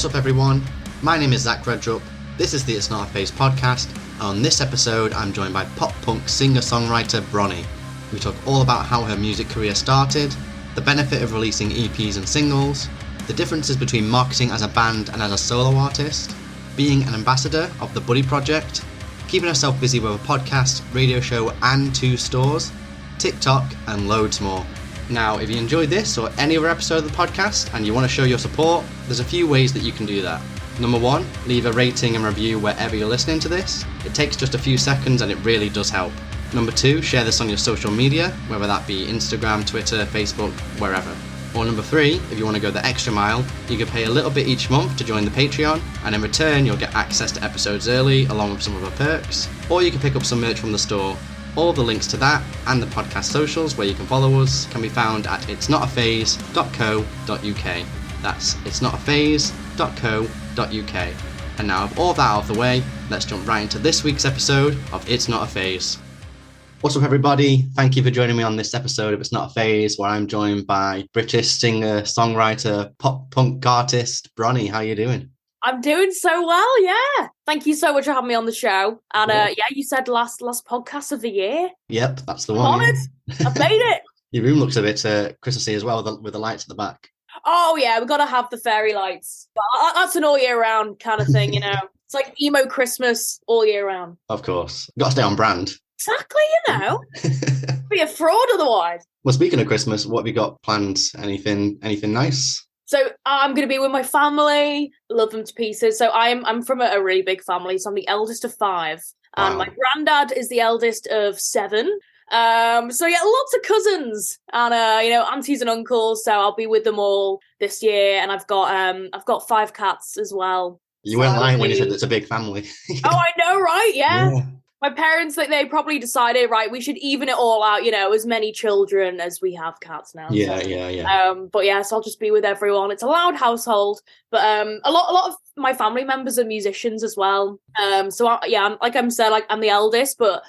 What's up everyone, my name is REDRUP, this is the It's Not a Phase podcast, and on this episode I'm joined by pop-punk singer-songwriter Bronnie. We talk all about how her music career started, the benefit of releasing EPs and singles, the differences between marketing as a band and as a solo artist, being an ambassador of the Buddy Project, keeping herself busy with a podcast, radio show and 2 stores, TikTok and loads more. Now, if you enjoyed this or any other episode of the podcast and you want to show your support, there's a few ways that you can do that. Number 1, leave a rating and review wherever you're listening to this. It takes just a few seconds and it really does help. Number 2, share this on your social media, whether that be Instagram, Twitter, Facebook, wherever. Or number 3, if you want to go the extra mile, you can pay a little bit each month to join the Patreon, and in return you'll get access to episodes early along with some other perks. Or you can pick up some merch from the store. All the links to that and the podcast socials where you can follow us can be found at itsnotaphase.co.uk. That's itsnotaphase.co.uk. And now with all that out of the way, let's jump right into this week's episode of It's Not a Phase. What's up everybody? Thank you for joining me on this episode of It's Not a Phase, where I'm joined by British singer, songwriter, pop-punk artist, Bronnie. How you doing? I'm doing so well, yeah. Thank you so much for having me on the show. And you said last podcast of the year. Yep, that's the one. I've made it. Your room looks a bit Christmassy as well, with the lights at the back. Oh yeah, we've got to have the fairy lights. But that's an all year round kind of thing, you know. It's like emo Christmas all year round. Of course. Got to stay on brand. Exactly, you know. Be a fraud otherwise. Well, speaking of Christmas, what have you got planned? Anything nice? So I'm going to be with my family, love them to pieces. So I'm from a really big family. So I'm the eldest of 5. And my granddad is the eldest of 7. So yeah, lots of cousins and, aunties and uncles. So I'll be with them all this year. And I've got 5 cats as well. You weren't lying when you said it's a big family. Oh, I know, right? Yeah. My parents, they probably decided, right, we should even it all out, as many children as we have cats now. Yeah. But yeah, so I'll just be with everyone. It's a loud household, but a lot of my family members are musicians as well. I'm the eldest, but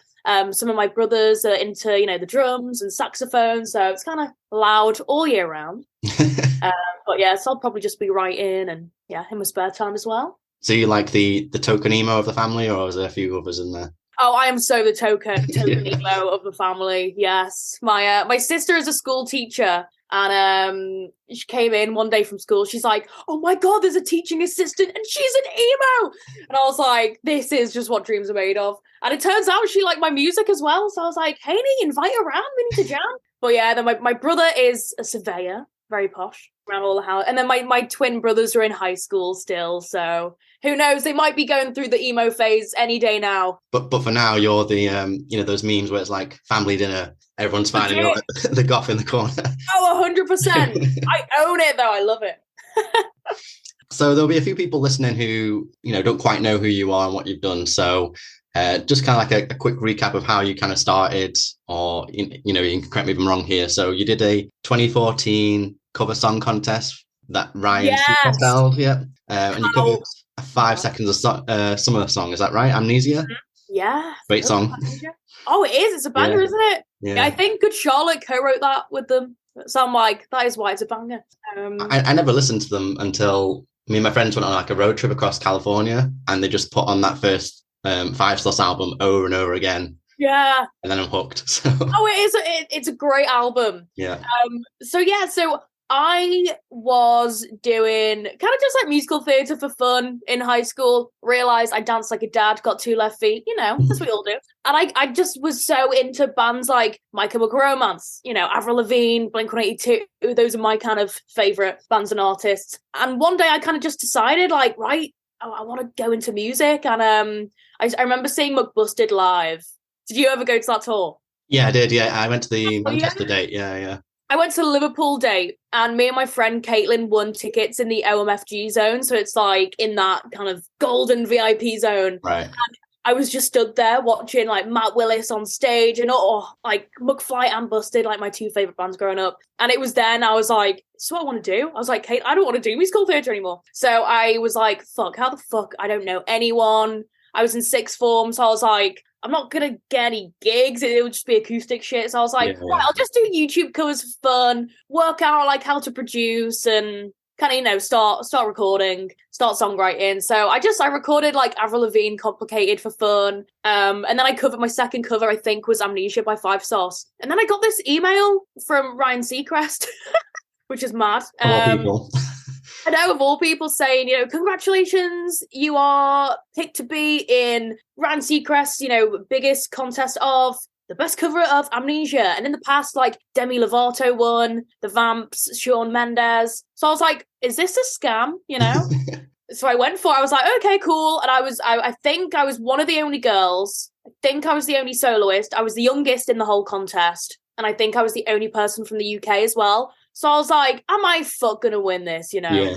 some of my brothers are into, the drums and saxophone, so it's kind of loud all year round. But yeah, so I'll probably just be writing and in my spare time as well. So you like the token emo of the family, or is there a few others in there? Oh, I am so the token emo of the family. Yes, my sister is a school teacher, and she came in one day from school. She's like, "Oh my god, there's a teaching assistant, and she's an emo." And I was like, "This is just what dreams are made of." And it turns out she liked my music as well. So I was like, "Hey, invite her around. We need to jam." But yeah, then my brother is a surveyor, very posh, around all the house. And then my twin brothers are in high school still, so who knows? They might be going through the emo phase any day now. But for now, you're the those memes where it's like family dinner, everyone's fine, and you're the goth in the corner. Oh, 100%. I own it though. I love it. So there'll be a few people listening who don't quite know who you are and what you've done. So just kind of like a quick recap of how you kind of started, or you can correct me if I'm wrong here. So you did a 2014 cover song contest that Ryan held, and you covered 5 seconds of summer song. Is that right? Amnesia. Yeah, great song. Oh, it is. It's a banger, isn't it? Yeah. I think Good Charlotte co-wrote that with them. So I'm like, that is why it's a banger. I never listened to them until me and my friends went on like a road trip across California, and they just put on that first 5 Slots album over and over again. Yeah. And then I'm hooked. So. Oh, it is. It's a great album. Yeah. So I was doing kind of just like musical theatre for fun in high school. Realised I danced like a dad, got 2 left feet, as we all do. And I just was so into bands like My Chemical Romance, Avril Lavigne, Blink-182. Those are my kind of favourite bands and artists. And one day I kind of just decided I want to go into music. And I remember seeing McBusted live. Did you ever go to that tour? Yeah, I did. Yeah, I went to the Manchester date. Yeah. I went to the Liverpool date, and me and my friend Caitlin won tickets in the OMFG zone. So it's like in that kind of golden VIP zone. Right. And I was just stood there watching like Matt Willis on stage and like McFly and Busted, like my 2 favourite bands growing up. And it was then I was like, this is what I want to do. I was like, Kate, I don't want to do musical theatre anymore. So I was like, how the fuck? I don't know anyone. I was in 6th form, so I was like, I'm not going to get any gigs. It would just be acoustic shit. So I was like, right, I'll just do YouTube covers for fun, work out like how to produce and kind of, you know, start recording, start songwriting. So I recorded like Avril Lavigne Complicated for fun. And then I covered my second cover, I think, was Amnesia by Five Sauce. And then I got this email from Ryan Seacrest, which is mad. People. I know, of all people, saying, you know, congratulations, you are picked to be in Ryan Seacrest's, you know, biggest contest of the best cover of Amnesia. And in the past, like, Demi Lovato won, The Vamps, Shawn Mendes. So I was like, is this a scam, you know? So I went for it. I was like, okay, cool. And I think I was one of the only girls. I think I was the only soloist. I was the youngest in the whole contest. And I think I was the only person from the UK as well. So I was like, am I gonna win this, you know? Yeah.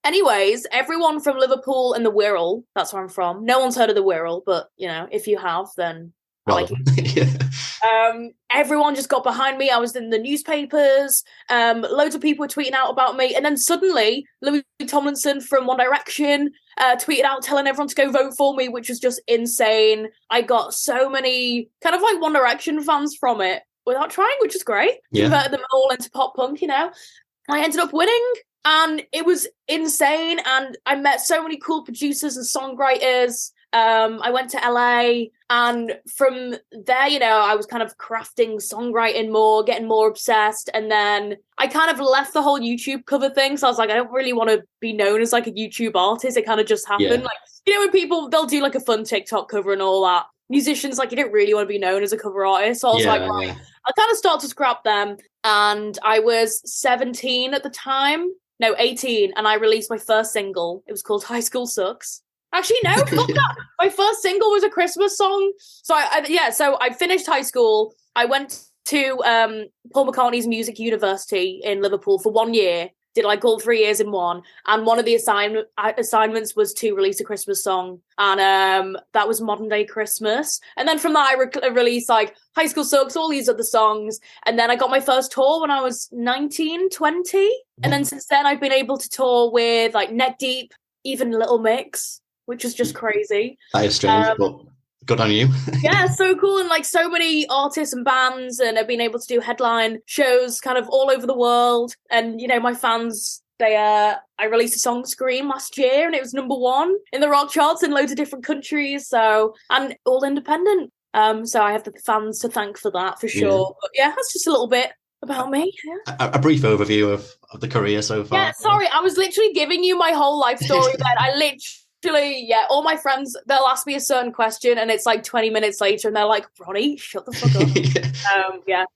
Anyways, everyone from Liverpool and the Wirral, that's where I'm from. No one's heard of the Wirral, but, you know, if you have, then Well, I like it. yeah. Everyone just got behind me. I was in the newspapers. Loads of people were tweeting out about me. And then suddenly, Louis Tomlinson from One Direction tweeted out telling everyone to go vote for me, which was just insane. I got so many kind of like One Direction fans from it without trying, which is great. Yeah. Converted them all into pop punk, you know. I ended up winning, and it was insane. And I met so many cool producers and songwriters. I went to LA, and from there, you know, I was kind of crafting songwriting more, getting more obsessed. And then I kind of left the whole YouTube cover thing. So I was like, I don't really want to be known as like a YouTube artist. It kind of just happened. Yeah. Like, you know, when people, they'll do like a fun TikTok cover and all that. Musicians, like, you don't really want to be known as a cover artist. So I was like, right, I kind of start to scrap them. And I was 17 at the time. No, 18. And I released my first single. It was called High School Sucks. Actually, no, fuck that. My first single was a Christmas song. So so I finished high school. I went to Paul McCartney's Music University in Liverpool for 1 year. Did like all 3 years in one. And one of the assignments was to release a Christmas song. And that was Modern Day Christmas. And then from that, I released like High School Sucks, all these other songs. And then I got my first tour when I was 19, 20. And then since then, I've been able to tour with like Neck Deep, even Little Mix, which is just crazy. That is strange, but good on you. Yeah, so cool. And like so many artists and bands, and I've been able to do headline shows kind of all over the world. And, you know, my fans, I released a song, Scream, last year, and it was #1 in the rock charts in loads of different countries. So, and all independent. So I have the fans to thank for that, for sure. Yeah. But yeah, that's just a little bit about me. Yeah. A brief overview of the career so far. Yeah, sorry, I was literally giving you my whole life story then. I literally, yeah, all my friends, they'll ask me a certain question and it's like 20 minutes later and they're like, Bronnie, shut the fuck up. Yeah.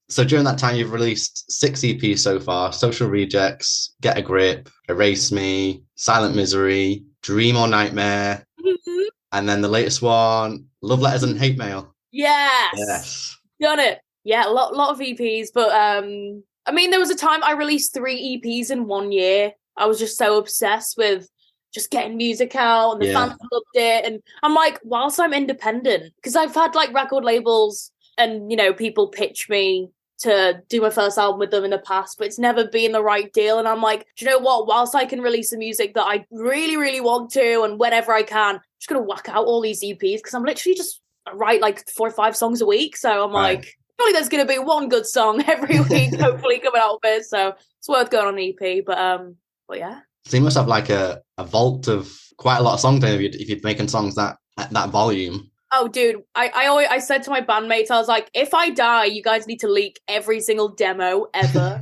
So during that time, you've released 6 EPs so far: Social Rejects, Get a Grip, Erase Me, Silent Misery, Dream or Nightmare, and then the latest one, Love Letters and Hate Mail. Yes. Done it. Yeah, a lot of EPs, but I mean, there was a time I released 3 EPs in 1 year. I was just so obsessed with just getting music out, and the fans loved it. And I'm like, whilst I'm independent, because I've had like record labels and, you know, people pitch me to do my first album with them in the past, but it's never been the right deal. And I'm like, do you know what? Whilst I can release the music that I really, really want to, and whenever I can, I'm just going to whack out all these EPs, because I'm literally just write like 4 or 5 songs a week. So I'm like, probably there's going to be one good song every week, hopefully coming out of it. So it's worth going on EP. But yeah. So you must have like a vault of quite a lot of songs then if you're making songs that at that volume. Oh, dude, I said to my bandmates, I was like, if I die, you guys need to leak every single demo ever.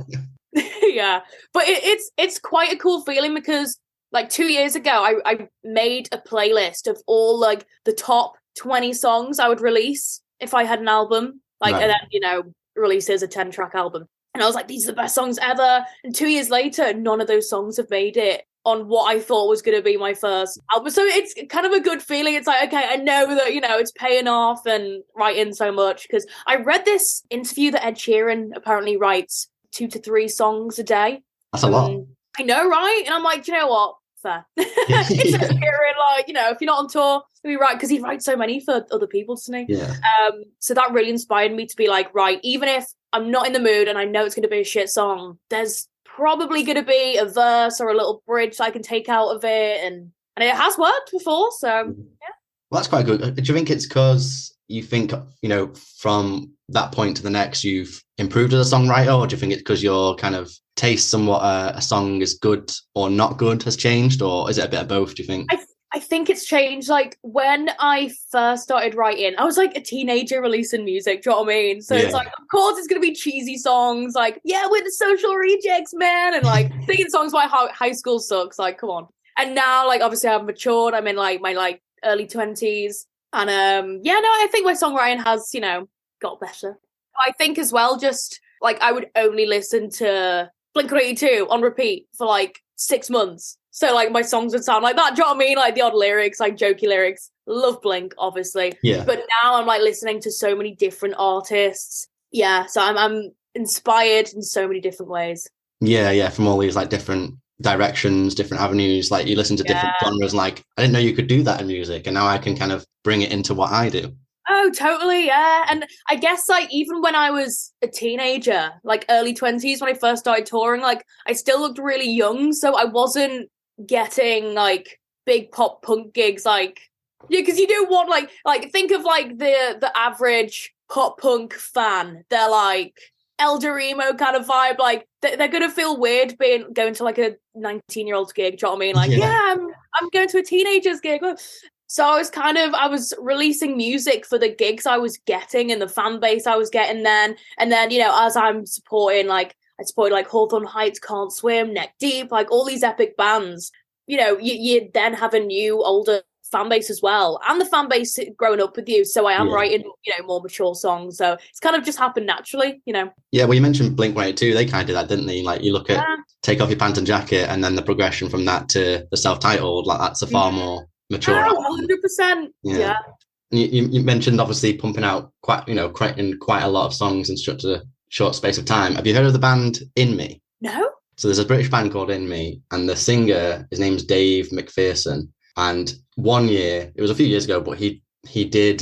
Yeah, but it's quite a cool feeling, because like 2 years ago, I made a playlist of all like the top 20 songs I would release if I had an album, like, and then, you know, release as a 10-track album. And I was like, these are the best songs ever. And 2 years later, none of those songs have made it on what I thought was going to be my first album. So it's kind of a good feeling. It's like, okay, I know that, you know, it's paying off and writing so much. Because I read this interview that Ed Sheeran apparently writes 2 to 3 songs a day. That's a lot. I know, right? And I'm like, do you know what? Fair. It's Ed Sheeran, like, you know, if you're not on tour, you'll be right, because he writes so many for other people, doesn't he? Yeah. So that really inspired me to be like, right, even if I'm not in the mood and I know it's going to be a shit song, there's probably going to be a verse or a little bridge I can take out of it, and it has worked before, so yeah. Well, that's quite good. Do you think it's because you think, you know, from that point to the next you've improved as a songwriter, or do you think it's because you're kind of taste on what a song is good or not good has changed, or is it a bit of both, do you think? I think it's changed. Like when I first started writing, I was like a teenager releasing music. Do you know what I mean? So it's like, of course, it's gonna be cheesy songs. Like, yeah, we're the social rejects, man, and like singing songs about how high school sucks. Like, come on. And now, like, obviously, I've matured. I'm in like my like early 20s, and yeah, no, I think my songwriting has, got better. I think as well, just like I would only listen to Blink-182 on repeat for like 6 months. So like my songs would sound like that. Do you know what I mean? Like the odd lyrics, like jokey lyrics. Love Blink, obviously. Yeah. But now I'm like listening to so many different artists. Yeah. So I'm inspired in so many different ways. Yeah, from all these like different directions, different avenues. Like you listen to different genres. Like I didn't know you could do that in music, and now I can kind of bring it into what I do. Oh, totally, yeah. And I guess like even when I was a teenager, like early 20s, when I first started touring, like I still looked really young, so I wasn't getting like big pop punk gigs, like because you do want like think of like the average pop punk fan. They're like elder emo kind of vibe, like they're gonna feel weird going to like a 19-year-old's gig. Do you know what I mean? Like, I'm going to a teenager's gig. So I was releasing music for the gigs I was getting and the fan base I was getting then. And then, as I'm supporting, like, I supported like Hawthorne Heights, Can't Swim, Neck Deep, like all these epic bands, you then have a new, older fan base as well. And the fan base growing up with you. So I am writing, more mature songs. So it's kind of just happened naturally, Yeah, well, you mentioned Blink-182. They kind of did that, didn't they? Like you look at Take Off Your Pants and Jacket, and then the progression from that to the self-titled, like that's a far more mature. 100%. Yeah. You mentioned obviously pumping out quite a lot of songs in such a short space of time. Have you heard of the band In Me? No. So there's a British band called In Me, and the singer, his name's Dave McPherson. And one year, it was a few years ago, but he did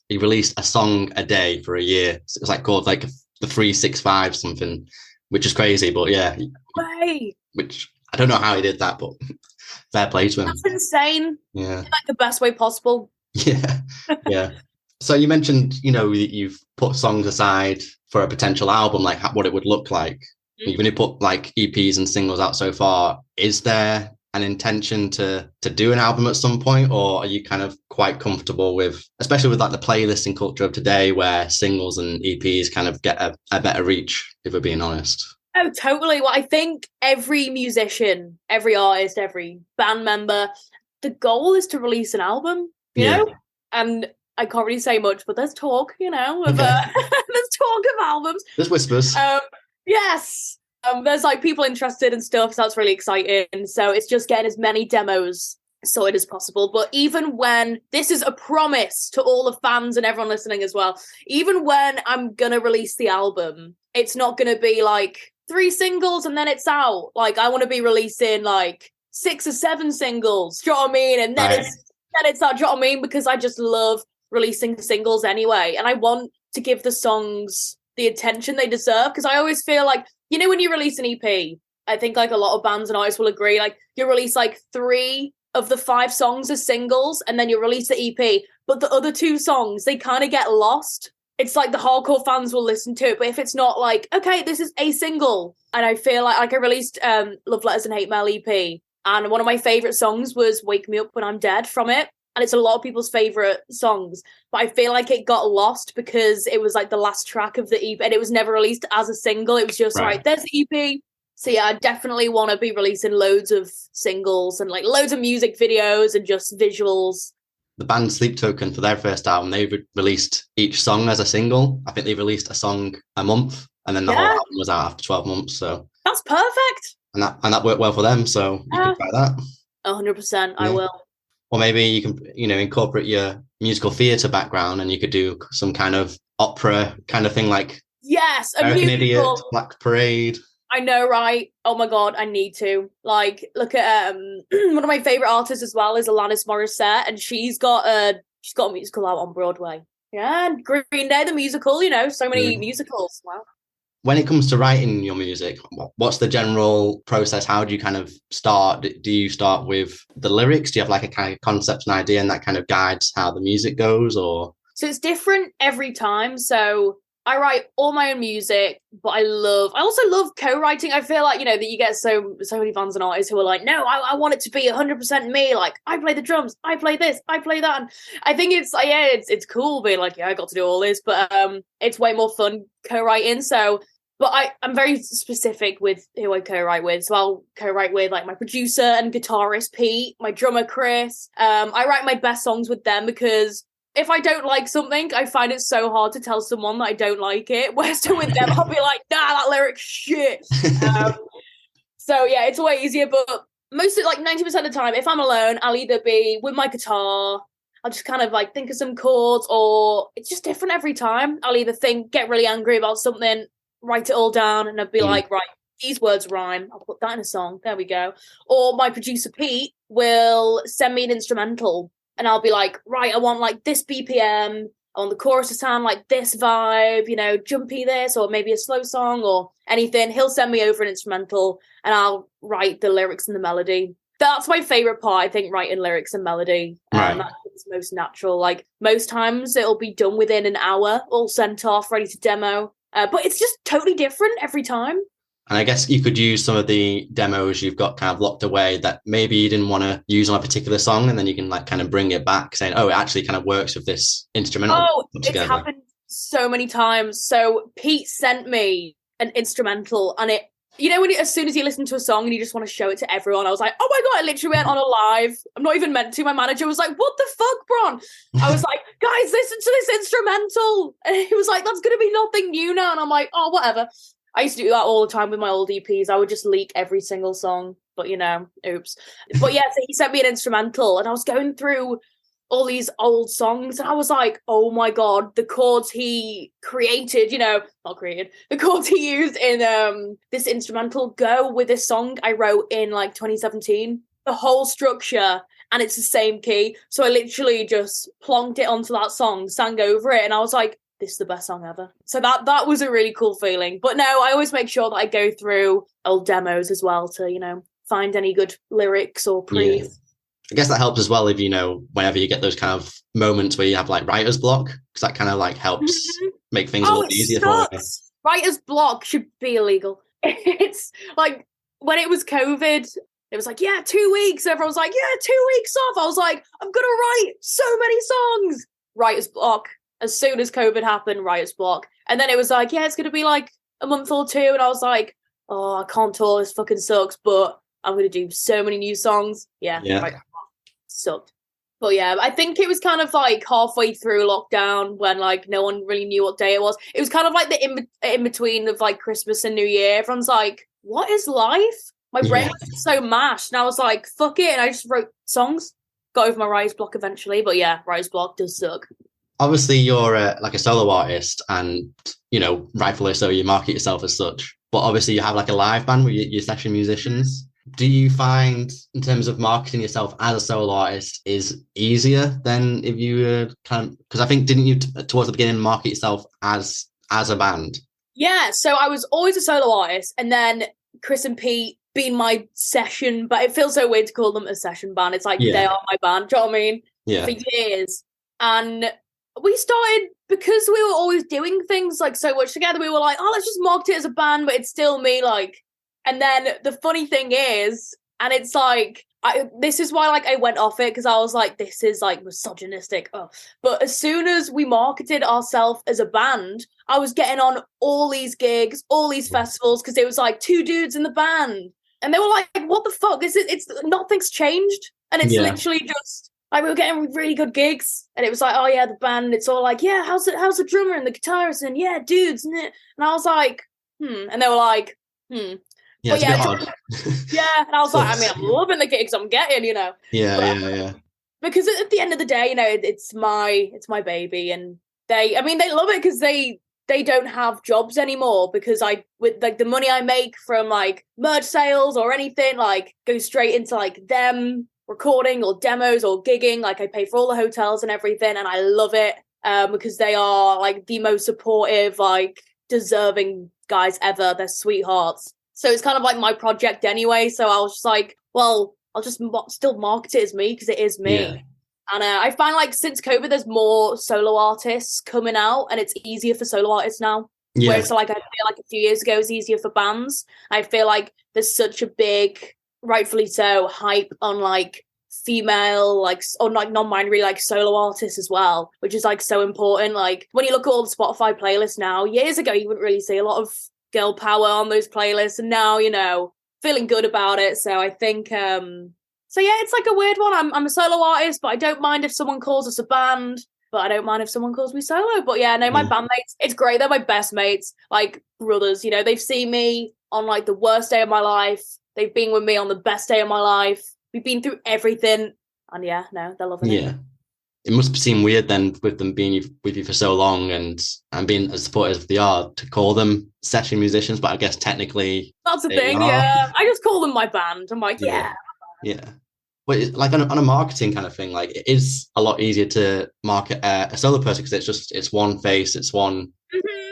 he released a song a day for a year. So it's like called like the 365 something, which is crazy. But yeah, which I don't know how he did that, but fair play to him. That's insane. Yeah, in like the best way possible. Yeah. So you mentioned, you've put songs aside for a potential album, like what it would look like. You've only put like EPs and singles out so far. Is there an intention to do an album at some point, or are you kind of quite comfortable with, especially with like the playlisting culture of today, where singles and EPs kind of get a better reach, if we're being honest? Oh, totally. Well, I think every musician, every artist, every band member, the goal is to release an album, you know? And I can't really say much, but there's talk, there's talk of albums. There's whispers. Yes. There's like people interested and stuff, so that's really exciting. So it's just getting as many demos sorted as possible. But even when, this is a promise to all the fans and everyone listening as well, even when I'm going to release the album, it's not going to be like 3 singles and then it's out. Like I want to be releasing like 6 or 7 singles. Do you know what I mean? And then it's out. Do you know what I mean? Because I just love releasing singles anyway, and I want to give the songs the attention they deserve. Because I always feel like, when you release an EP, I think like a lot of bands and artists will agree, like you release like 3 of the 5 songs as singles, and then you release the EP, but the other 2 songs, they kind of get lost. It's like the hardcore fans will listen to it, but if it's not like, okay, this is a single, and I feel like I released Love Letters and Hate Mail EP, and one of my favorite songs was Wake Me Up When I'm Dead from it, and it's a lot of people's favorite songs, but I feel like it got lost because it was like the last track of the EP, and it was never released as a single. It was just right, there's the EP. So yeah, I definitely want to be releasing loads of singles and like loads of music videos and just visuals. The band Sleep Token, for their first album, they released each song as a single. I think they released a song a month, and then the whole album was out after 12 months. So that's perfect. And that worked well for them. So you can try that. 100%, I will. Or maybe you can, incorporate your musical theatre background, and you could do some kind of opera kind of thing, like American Idiot, Black Parade. I know, right? Oh my God, I need to. Like, look at one of my favorite artists as well is Alanis Morissette, and she's got a musical out on Broadway. Yeah, and Green Day the musical. So many musicals. Wow. When it comes to writing your music, what's the general process? How do you kind of start? Do you start with the lyrics? Do you have like a kind of concept and idea, and that kind of guides how the music goes, or? So it's different every time. So I write all my own music, but I also love co-writing. I feel like, that you get so many fans and artists who are like, no, I want it to be 100% me. Like, I play the drums, I play this, I play that. And I think it's cool being like, yeah, I got to do all this, but it's way more fun co-writing. So, but I'm very specific with who I co-write with. So I'll co-write with like my producer and guitarist, Pete, my drummer, Chris. I write my best songs with them because if I don't like something, I find it so hard to tell someone that I don't like it. Whereas with them, I'll be like, nah, that lyric's shit. So yeah, it's way easier. But mostly, like 90% of the time, if I'm alone, I'll either be with my guitar, I'll just kind of like think of some chords, or it's just different every time. I'll either get really angry about something, write it all down, and I'll be like, right, these words rhyme. I'll put that in a song. There we go. Or my producer, Pete, will send me an instrumental. And I'll be like, right, I want like this BPM, I want the chorus to sound like this vibe, jumpy this, or maybe a slow song or anything. He'll send me over an instrumental and I'll write the lyrics and the melody. That's my favorite part, I think, writing lyrics and melody. Right. That's most natural. Like most times it'll be done within an hour, all sent off, ready to demo. But it's just totally different every time. And I guess you could use some of the demos you've got kind of locked away that maybe you didn't want to use on a particular song, and then you can like kind of bring it back saying, oh, it actually kind of works with this instrumental. Oh, it's happened so many times. So Pete sent me an instrumental, and as soon as you listen to a song and you just want to show it to everyone, I was like, oh my God, I literally went on a live. I'm not even meant to. My manager was like, what the fuck, Bron? I was like, guys, listen to this instrumental. And he was like, that's going to be nothing new now. And I'm like, oh, whatever. I used to do that all the time with my old EPs. I would just leak every single song, but oops. But yeah, so he sent me an instrumental and I was going through all these old songs and I was like, oh my God, the chords he created, the chords he used in this instrumental go with this song I wrote in like 2017. The whole structure, and it's the same key. So I literally just plonked it onto that song, sang over it, and I was like, this is the best song ever. So that was a really cool feeling. But no, I always make sure that I go through old demos as well to, find any good lyrics or pre. Yeah. I guess that helps as well if, whenever you get those kind of moments where you have like writer's block, because that kind of like helps make things a lot easier for you. Writer's block should be illegal. It's like when it was COVID, it was like, yeah, 2 weeks. Everyone was like, yeah, 2 weeks off. I was like, I'm going to write so many songs. Writer's block. As soon as COVID happened, writer's block. And then it was like, yeah, it's going to be like a month or two. And I was like, oh, I can't tour. This fucking sucks. But I'm going to do so many new songs. Yeah. Writer's block. Sucked. But yeah, I think it was kind of like halfway through lockdown when like no one really knew what day it was. It was kind of like the in-between of like Christmas and New Year. Everyone's like, what is life? My brain was so mashed. And I was like, fuck it. And I just wrote songs. Got over my writer's block eventually. But yeah, writer's block does suck. Obviously, you're like a solo artist and, rightfully so, you market yourself as such. But obviously, you have like a live band with your session musicians. Do you find, in terms of marketing yourself as a solo artist, is easier than if you were because I think, didn't you, towards the beginning, market yourself as a band? Yeah, so I was always a solo artist. And then Chris and Pete being my session, but it feels so weird to call them a session band. It's like, they are my band, do you know what I mean? Yeah. For years. And we started, because we were always doing things like so much together, we were like, oh, let's just market it as a band, but it's still me, like. And then the funny thing is, and it's like, this is why like I went off it, because I was like, this is like misogynistic. Oh. But as soon as we marketed ourselves as a band, I was getting on all these gigs, all these festivals, because it was like 2 dudes in the band. And they were like, what the fuck? It's nothing's changed. And it's literally just like we were getting really good gigs. And it was like, oh yeah, the band, it's all like, yeah, how's the drummer and the guitarist? And yeah, dudes. And I was like, And they were like, Yeah, it's a bit odd. Yeah, and I was like, I mean, I'm loving the gigs I'm getting, Yeah. Because at the end of the day, it's my baby, and they love it because they don't have jobs anymore, because with like the money I make from like merch sales or anything, like goes straight into like them recording or demos or gigging. Like I pay for all the hotels and everything, and I love it because they are like the most supportive, like deserving guys ever. They're sweethearts. So it's kind of like my project anyway. So I was just like, well, I'll just still market it as me because it is me. Yeah. And I find like since COVID, there's more solo artists coming out, and it's easier for solo artists now. Yeah. Whereas like I feel like a few years ago it was easier for bands. I feel like there's such a big, rightfully so, hype on like female, like, or like non-binary, like solo artists as well, which is like so important. Like when you look at all the Spotify playlists now, years ago you wouldn't really see a lot of girl power on those playlists, and now, you know, feeling good about it. So I think so yeah, it's like a weird one. I'm a solo artist, but I don't mind if someone calls us a band, but I don't mind if someone calls me solo. But yeah, no, my bandmates, it's great. They're my best mates, like brothers, you know. They've seen me on like the worst day of my life. They've been with me on the best day of my life. We've been through everything. And yeah, no, they're loving it. Yeah. It must seem weird then, with them being with you for so long and being as supportive as they are, to call them session musicians, but I guess technically that's the thing, yeah. I just call them my band. I'm like, yeah. But like on a marketing kind of thing, like it is a lot easier to market a solo person because it's one face, it's one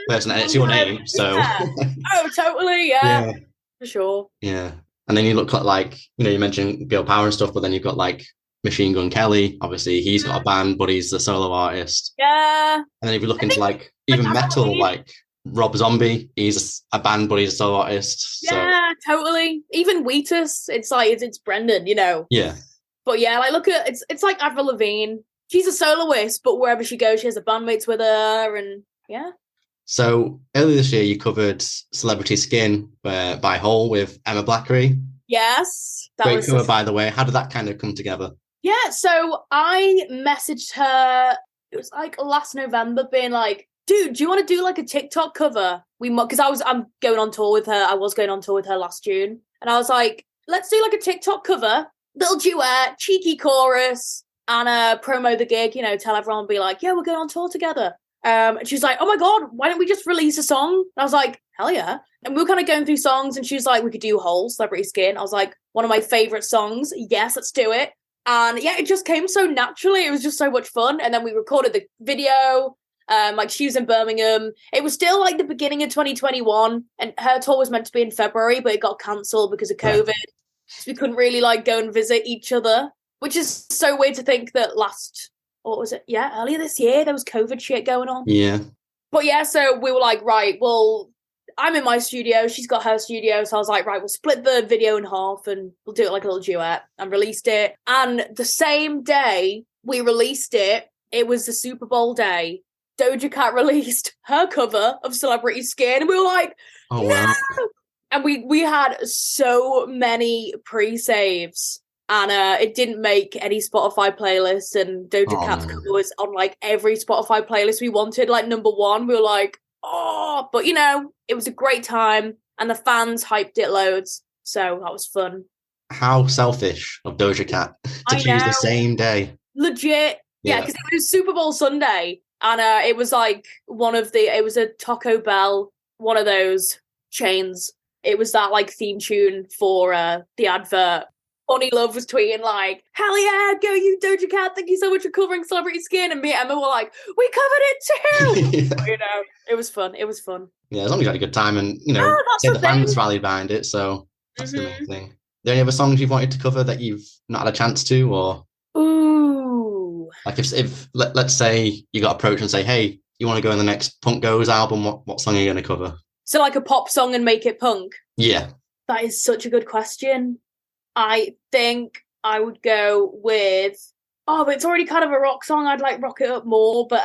person, and it's your name. So oh, totally, yeah, for sure. Yeah, and then you look like you know, you mentioned girl power and stuff, but then you've got like Machine Gun Kelly. Obviously, he's got a band, but he's a solo artist. Yeah. And then if you look into like even metal, like Rob Zombie, he's a band, but he's a solo artist. Yeah, totally. Even Wheatus, it's like it's Brendan, you know. Yeah. But yeah, like look at it's like Avril Lavigne. She's a soloist, but wherever she goes, she has a bandmates with her, and yeah. So earlier this year, you covered "Celebrity Skin" by Hole with Emma Blackery. Yes, that great cover, by the way. How did that kind of come together? Yeah, so I messaged her. It was like last November, being like, dude, do you want to do like a TikTok cover? Because I'm going on tour with her. I was going on tour with her last June. And I was like, let's do like a TikTok cover, little duet, cheeky chorus, and promo the gig, you know, tell everyone, be like, yeah, we're going on tour together. And she's like, oh my God, why don't we just release a song? And I was like, hell yeah. And we were kind of going through songs, and she was like, we could do Hole, Celebrity Skin. I was like, one of my favorite songs. Yes, let's do it. And yeah, it just came so naturally. It was just so much fun. And then we recorded the video. Like she was in Birmingham. It was still like the beginning of 2021, and her tour was meant to be in February, but it got cancelled because of COVID. So we couldn't really like go and visit each other, which is so weird to think that earlier this year there was COVID shit going on. Yeah. But yeah, so we were like, right, well, I'm in my studio, she's got her studio, so I was like, right, we'll split the video in half and we'll do it like a little duet, and released it. And the same day we released it, it was the Super Bowl day. Doja Cat released her cover of Celebrity Skin, and we were like, oh, no! Wow. And we had so many pre-saves, and it didn't make any Spotify playlists, and Doja Cat's cover was on like every Spotify playlist we wanted, like number one. We were like, oh, but you know, it was a great time, and the fans hyped it loads, so that was fun. How selfish of Doja Cat to choose the same day. Legit. Yeah, because it was Super Bowl Sunday, and it was like it was a Taco Bell, one of those chains. It was that like theme tune for the advert. Bonnie Love was tweeting like, hell yeah, go you Doja Cat, thank you so much for covering Celebrity Skin. And me and Emma were like, we covered it too. But, you know, it was fun. Yeah, as long as you had a good time, and you know, the fans rallied behind it, so that's the main thing. Are there any other songs you've wanted to cover that you've not had a chance to, or like if let's say you got approached and say, hey, you want to go in the next Punk Goes album, what song are you going to cover? So like a pop song and make it punk? Yeah. That is such a good question. I think I would go with, but it's already kind of a rock song. I'd like rock it up more, but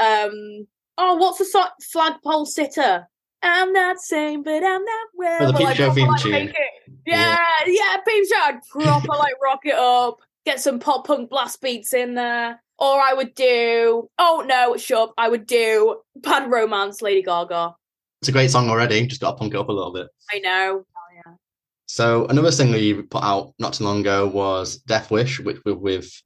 what's the song? Flagpole Sitter. I'm not sane, but I'm not well. For the Peep Show theme tune. Yeah, Peep Show. I'd proper like rock it up, get some pop punk blast beats in there. Or I would do, I would do Bad Romance, Lady Gaga. It's a great song already, just got to punk it up a little bit. I know. Oh, yeah. So another single you put out not too long ago was Death Wish with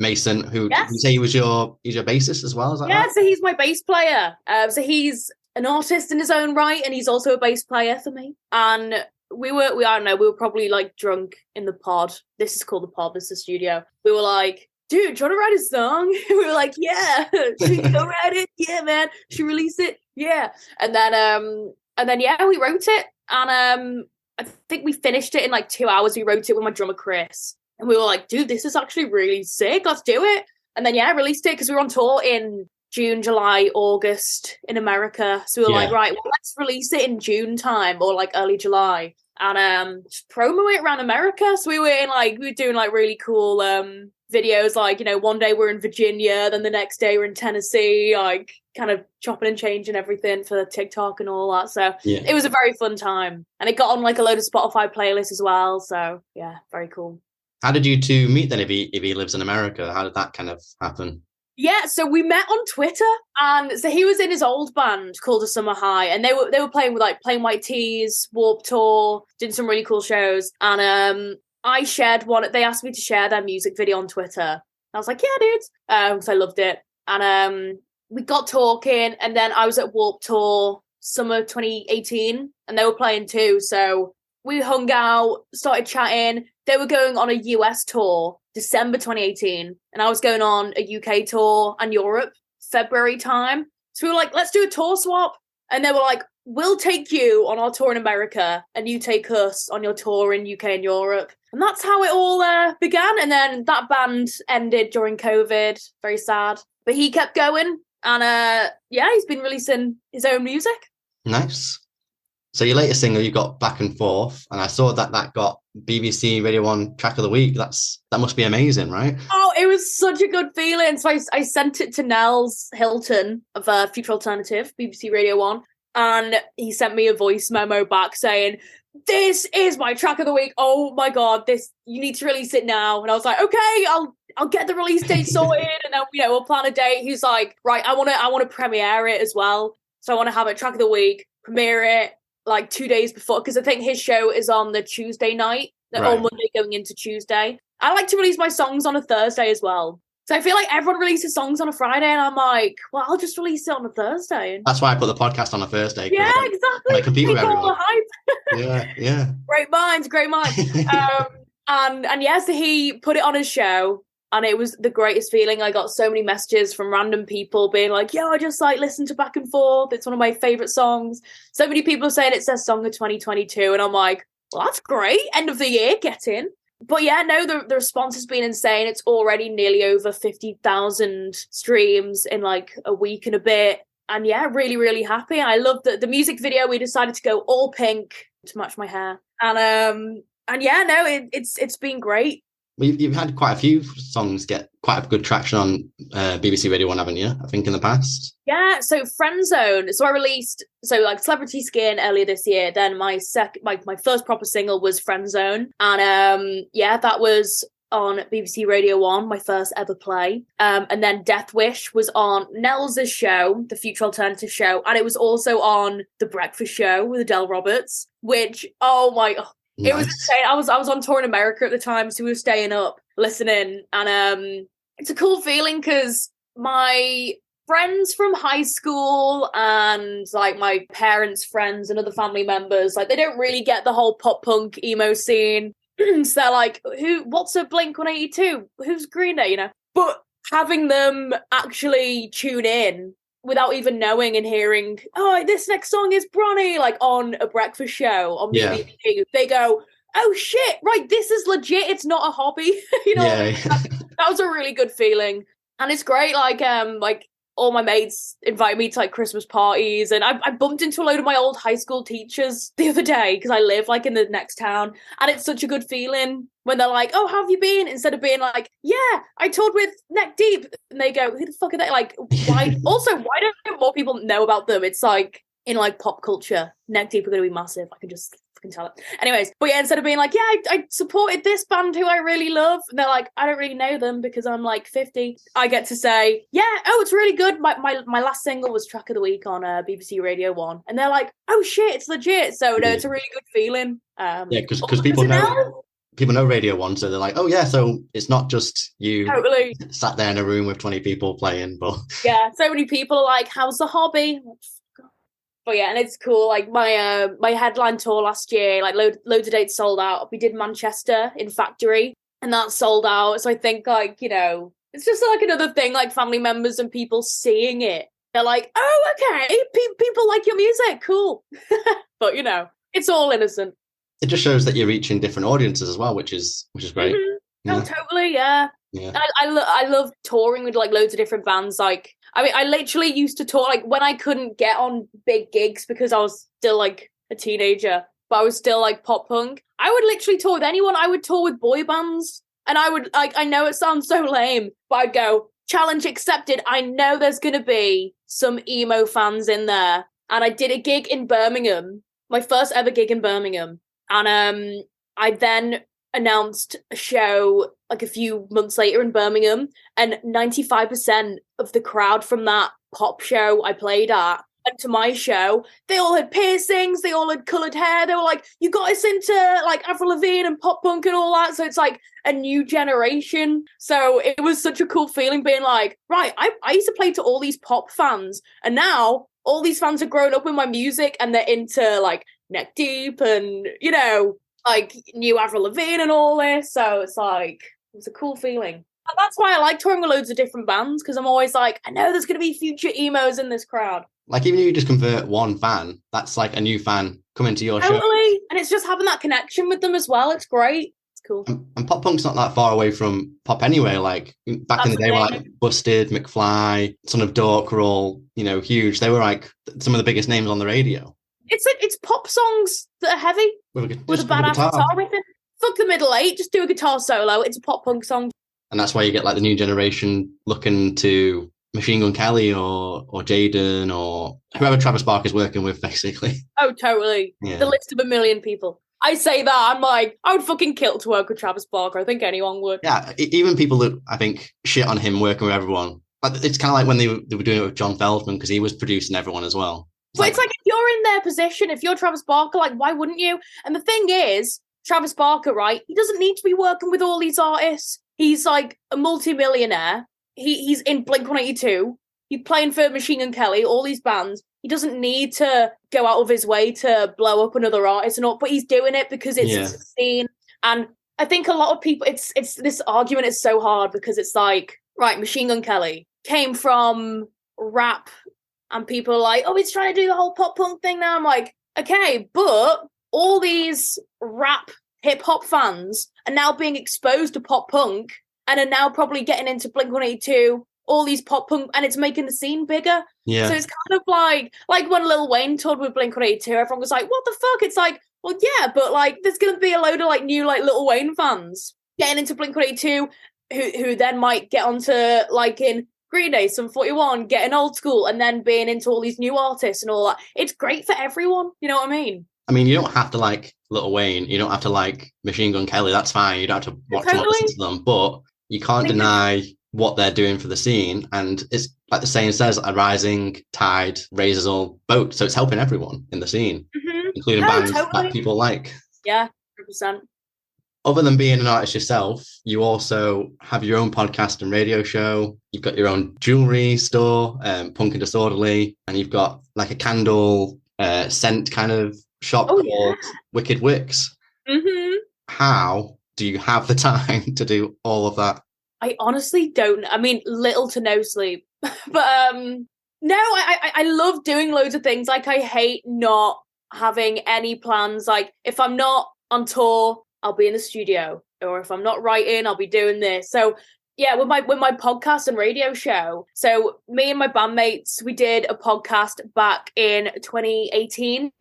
Mason, who did you say he's your bassist as well? Is that right? So he's my bass player. So he's an artist in his own right, and he's also a bass player for me. And we were probably like drunk in the pod. This is called the pod, this is the studio. We were like, dude, do you want to write a song? We were like, yeah. She go write it? Yeah, man. She release it? Yeah. And then we wrote it. And I think we finished it in like 2 hours. We wrote it with my drummer, Chris. And we were like, dude, this is actually really sick. Let's do it. And then, I released it because we were on tour in June, July, August in America. So we were like, right, well, let's release it in June time or like early July and just promo it around America. So we were doing like really cool videos, like, you know, one day we're in Virginia, then the next day we're in Tennessee, like kind of chopping and changing everything for TikTok and all that. So it was a very fun time. And it got on like a load of Spotify playlists as well. So yeah, very cool. How did you two meet then if he lives in America? How did that kind of happen? Yeah, so we met on Twitter, and so he was in his old band called A Summer High, and they were playing with like Plain White Tees, Warped Tour, did some really cool shows, and I shared one. They asked me to share their music video on Twitter. I was like, yeah, dude, because I loved it, and we got talking, and then I was at Warped Tour summer 2018, and they were playing too, so we hung out, started chatting. They were going on a US tour December 2018, and I was going on a UK tour and Europe February time. So we were like, let's do a tour swap. And they were like, we'll take you on our tour in America and you take us on your tour in UK and Europe. And that's how it all began. And then that band ended during COVID. Very sad. But he kept going. And he's been releasing his own music. Nice. So your latest single, you got Back and Forth, and I saw that got BBC Radio 1 Track of the Week. That must be amazing, right? Oh, it was such a good feeling. So I sent it to Nels Hilton of Future Alternative, BBC Radio 1, and he sent me a voice memo back saying, this is my Track of the Week. Oh my God, you need to release it now. And I was like, okay, I'll get the release date sorted, and then we'll plan a date. He's like, right, I want to premiere it as well. So I want to have it Track of the Week, premiere it like 2 days before, because I think his show is on the Tuesday night or Monday going into Tuesday. I like to release my songs on a Thursday as well. So I feel like everyone releases songs on a Friday, and I'm like, well, I'll just release it on a Thursday. That's why I put the podcast on a Thursday. Yeah, exactly. I compete with everyone. Yeah. Great minds. So he put it on his show, and it was the greatest feeling. I got so many messages from random people being like, I just like listen to Back and Forth. It's one of my favorite songs. So many people saying it's their song of 2022. And I'm like, well, that's great. End of the year, get in. But yeah, no, the response has been insane. It's already nearly over 50,000 streams in like a week and a bit. And yeah, really, really happy. I love the music video. We decided to go all pink to match my hair. And yeah, no, it's been great. You've had quite a few songs get quite a good traction on BBC Radio 1, haven't you? I think in the past. Yeah, so Friend Zone. So I released Celebrity Skin earlier this year. Then my first proper single was Friend Zone, and that was on BBC Radio 1, my first ever play. And then Death Wish was on Nels' show, the Future Alternative show, and it was also on The Breakfast Show with Adele Roberts, which it was insane. I was on tour in America at the time, so we were staying up listening, and it's a cool feeling because my friends from high school and like my parents' friends and other family members, like they don't really get the whole pop punk emo scene. So they're like, what's a Blink-182? Who's Green Day? But having them actually tune in without even knowing and hearing, this next song is Bronnie, like on a breakfast show on BBC. They go, oh shit, right, this is legit. It's not a hobby. That was a really good feeling. And it's great, like all my mates invite me to like Christmas parties, and I bumped into a load of my old high school teachers the other day because I live like in the next town, and it's such a good feeling when they're like, oh, how have you been? Instead of being like, yeah, I toured with Neck Deep, and they go, who the fuck are they? Like, why? Also, why don't more people know about them? It's like in like pop culture, Neck Deep are going to be massive. I can just fucking tell it. Anyways, but yeah, instead of being like, yeah, I supported this band who I really love, and they're like, I don't really know them because I'm like 50. I get to say, yeah, it's really good. My last single was Track of the Week on BBC Radio 1, and they're like, oh shit, it's legit. So no, it's a really good feeling. Because people know Radio 1, so they're like, oh yeah, so it's not just you sat there in a room with 20 people playing, but yeah, so many people are like, how's the hobby? But yeah, and it's cool. Like my headline tour last year, like loads of dates sold out. We did Manchester in Factory, and that sold out. So I think like, it's just like another thing, like family members and people seeing it. They're like, oh, okay, people like your music, cool. But it's all innocent. It just shows that you're reaching different audiences as well, which is great. Mm-hmm. Oh, totally, yeah. Yeah. I love touring with like loads of different bands. Like, I mean, I literally used to tour like when I couldn't get on big gigs because I was still like a teenager, but I was still like pop punk. I would literally tour with anyone. I would tour with boy bands, and I would like. I know it sounds so lame, but I'd go, challenge accepted. I know there's gonna be some emo fans in there, and I did a gig in Birmingham, my first ever gig in Birmingham, and I then announced a show like a few months later in Birmingham, and 95% of the crowd from that pop show I played at went to my show. They all had piercings, they all had coloured hair, they were like, you got us into like Avril Lavigne and pop punk and all that, so it's like a new generation. So it was such a cool feeling being like, right, I used to play to all these pop fans, and now all these fans have grown up with my music and they're into like Neck Deep and, you know, like new Avril Lavigne and all this. So it's like, it's a cool feeling. And that's why I like touring with loads of different bands, because I'm always like, I know there's going to be future emos in this crowd. Like, even if you just convert one fan, that's like a new fan coming to your show. Totally. And it's just having that connection with them as well. It's great. It's cool. And pop punk's not that far away from pop anyway. Like, back in the day, were like Busted, McFly, Son of Dork were all, you know, huge. They were like some of the biggest names on the radio. It's pop songs that are heavy with a badass guitar riffing. Fuck the middle eight, just do a guitar solo. It's a pop punk song. And that's why you get like the new generation looking to Machine Gun Kelly or Jaden or whoever Travis Barker's working with, basically. Oh, totally. Yeah. The list of a million people. I say that, I'm like, I would fucking kill to work with Travis Barker. I think anyone would. Yeah, even people that I think shit on him working with everyone. It's kind of like when they were doing it with John Feldman, because he was producing everyone as well. It's like if you're in their position, if you're Travis Barker, like, why wouldn't you? And the thing is, Travis Barker, right, he doesn't need to be working with all these artists. He's like a multi-millionaire. He's in Blink-182. He's playing for Machine Gun Kelly, all these bands. He doesn't need to go out of his way to blow up another artist and all, but he's doing it because it's a scene. And I think a lot of people, it's this argument is so hard because it's like, right, Machine Gun Kelly came from rap, and people are like, oh, he's trying to do the whole pop punk thing now. I'm like, okay, but all these rap hip hop fans are now being exposed to pop punk and are now probably getting into Blink-182, all these pop punk, and it's making the scene bigger. Yeah. So it's kind of like when Lil Wayne toured with Blink-182, everyone was like, what the fuck? It's like, well, yeah, but like there's going to be a load of like new like Lil Wayne fans getting into Blink-182 who then might get onto like in Green Day, Sum 41, getting old school, and then being into all these new artists and all that. It's great for everyone. You know what I mean? I mean, you don't have to like Lil Wayne. You don't have to like Machine Gun Kelly. That's fine. You don't have to watch or listen to them. But you can't deny what they're doing for the scene. And it's like the saying says, a rising tide raises all boats. So it's helping everyone in the scene, including bands that people like. Yeah, 100%. Other than being an artist yourself, you also have your own podcast and radio show. You've got your own jewelry store, Punk and Disorderly, and you've got like a candle scent kind of shop called Wicked Wicks. Mm-hmm. How do you have the time to do all of that? I honestly don't. I mean, little to no sleep. But no, I love doing loads of things. Like, I hate not having any plans. Like, if I'm not on tour, I'll be in the studio, or if I'm not writing, I'll be doing this. So yeah, with my podcast and radio show. So me and my bandmates, we did a podcast back in 2019,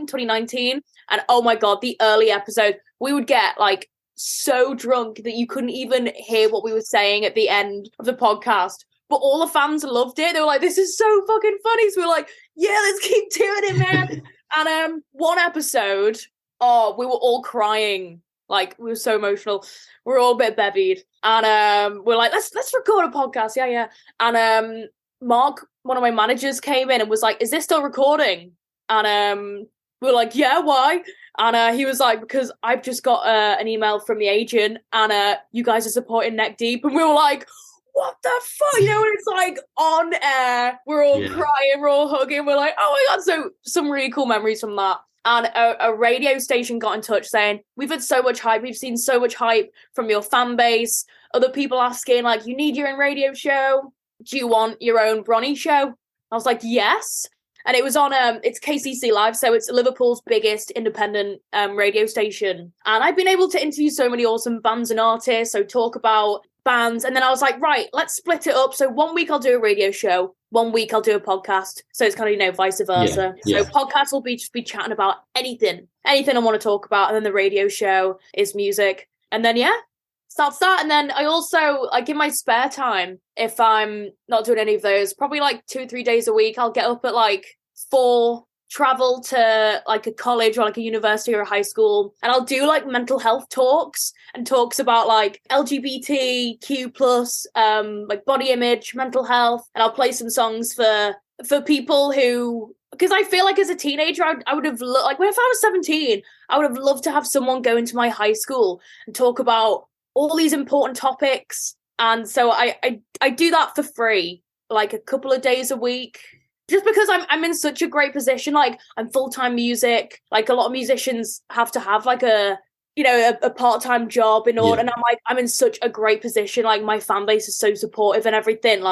and oh my god, the early episode, we would get like so drunk that you couldn't even hear what we were saying at the end of the podcast. But all the fans loved it. They were like, "This is so fucking funny." So we were like, "Yeah, let's keep doing it, man." And one episode, we were all crying. Like, we were so emotional. We were all a bit bevied. And we're like, let's record a podcast. Yeah. And Mark, one of my managers, came in and was like, is this still recording? And we were like, yeah, why? And he was like, because I've just got an email from the agent, and you guys are supporting Neck Deep. And we were like, what the fuck? You know, and it's like on air. We're all crying, we're all hugging. We're like, oh my God. So some really cool memories from that. And a radio station got in touch saying, we've had so much hype. We've seen so much hype from your fan base. Other people asking, like, you need your own radio show. Do you want your own Bronnie show? I was like, yes. And it was on, it's KCC Live. So it's Liverpool's biggest independent radio station. And I've been able to interview so many awesome bands and artists. So talk about bands. And then I was like, right, let's split it up. So 1 week I'll do a radio show, 1 week I'll do a podcast. So it's kind of, vice versa. So podcasts will just be chatting about anything I want to talk about. And then the radio show is music. And then, starts that. And then I also, in my spare time, if I'm not doing any of those, probably 2-3 days a week, I'll get up at 4, travel to a college or a university or a high school, and I'll do mental health talks and talks about LGBTQ plus body image, mental health, and I'll play some songs for people who, because I feel as a teenager I would have if I was 17 I would have loved to have someone go into my high school and talk about all these important topics, and so I do that for free a couple of days a week. Just because I'm in such a great position, I'm full-time music. A lot of musicians have to have a part-time job in order, and I'm in such a great position. My fan base is so supportive and everything.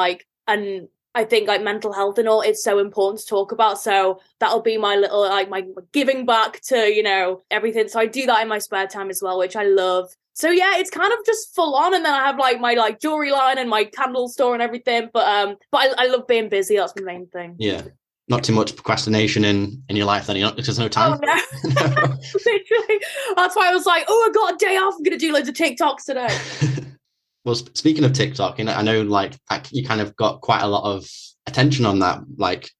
And I think mental health and all, it's so important to talk about. So that'll be my little my giving back to everything. So I do that in my spare time as well, which I love. So yeah, it's kind of just full on, and then I have my jewelry line and my candle store and everything. But I love being busy. That's the main thing. Yeah, not too much procrastination in your life. Then there's no time. Oh no, literally. That's why I was like, I got a day off. I'm gonna do loads of TikToks today. Well, speaking of TikTok, I know you kind of got quite a lot of attention on that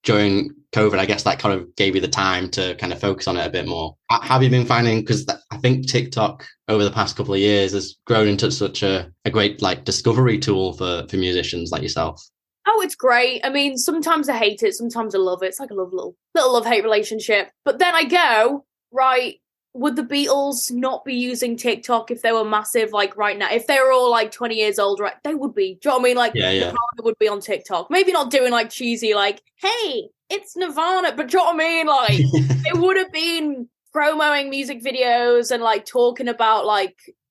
during COVID. I guess that kind of gave you the time to kind of focus on it a bit more. How have you been finding, because I think TikTok over the past couple of years has grown into such a great discovery tool for musicians like yourself? Oh, it's great. I mean, sometimes I hate it, sometimes I love it. It's like a little love-hate relationship. But then I go, right, would the Beatles not be using TikTok if they were massive right now? If they were all 20 years old, right? They would be. Do you know what I mean? Nirvana would be on TikTok. Maybe not doing cheesy hey, it's Nirvana, but do you know what I mean? They would have been promoting music videos and talking about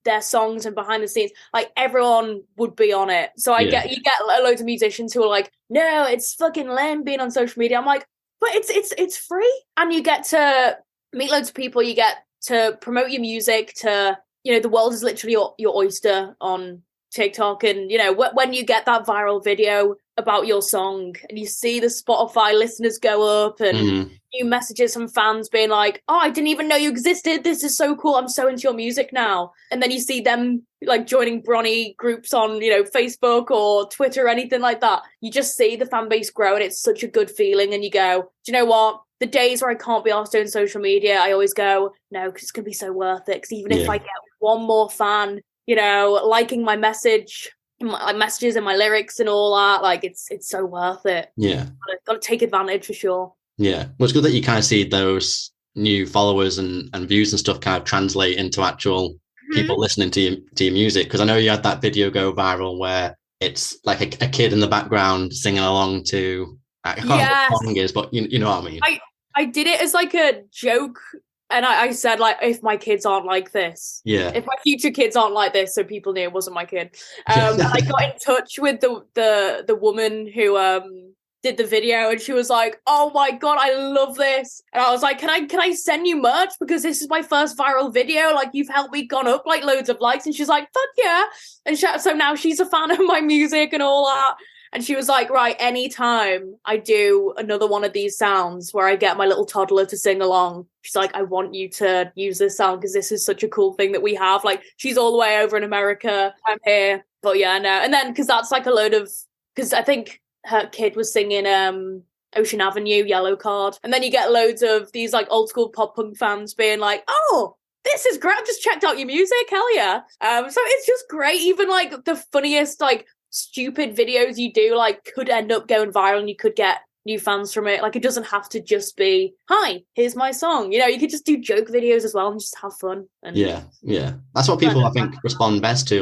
their songs and behind the scenes. Everyone would be on it. So you get loads of musicians who are no, it's fucking lame being on social media. I'm but it's free, and you get to meet loads of people. You get to promote your music to, the world is literally your oyster on TikTok. And, when you get that viral video about your song and you see the Spotify listeners go up and new messages from fans being I didn't even know you existed. This is so cool. I'm so into your music now. And then you see them joining Bronnie groups on, Facebook or Twitter or anything like that. You just see the fan base grow, and it's such a good feeling. And you go, do you know what? The days where I can't be asked doing social media, I always go, no, because it's going to be so worth it. Because even if I get one more fan, liking my message, my messages and my lyrics and all that, it's so worth it. Yeah. Got to take advantage for sure. Yeah. Well, it's good that you kind of see those new followers and views and stuff kind of translate into actual people listening to your music. Because I know you had that video go viral where it's a kid in the background singing along to, I can't remember what the song is, but you know what I mean. I did it as a joke, and I said if my kids aren't like this, if my future kids aren't like this, so people knew it wasn't my kid. I got in touch with the woman who did the video, and she was like, oh my god, I love this. And I was like, can I send you merch, because this is my first viral video, you've helped me gone up loads of likes. And she's like, fuck yeah. And so now she's a fan of my music and all that. And she was like, right, anytime I do another one of these sounds where I get my little toddler to sing along, she's like, I want you to use this sound because this is such a cool thing that we have. She's all the way over in America. I'm here. But yeah, no. And then, because that's a load of, because I think her kid was singing Ocean Avenue, Yellow Card. And then you get loads of these old school pop punk fans being like, oh, this is great. I've just checked out your music. Hell yeah. So it's just great. Even the funniest, stupid videos you do could end up going viral, and you could get new fans from it. It doesn't have to just be, hi, here's my song. You could just do joke videos as well and just have fun. And yeah that's what people I think respond best to,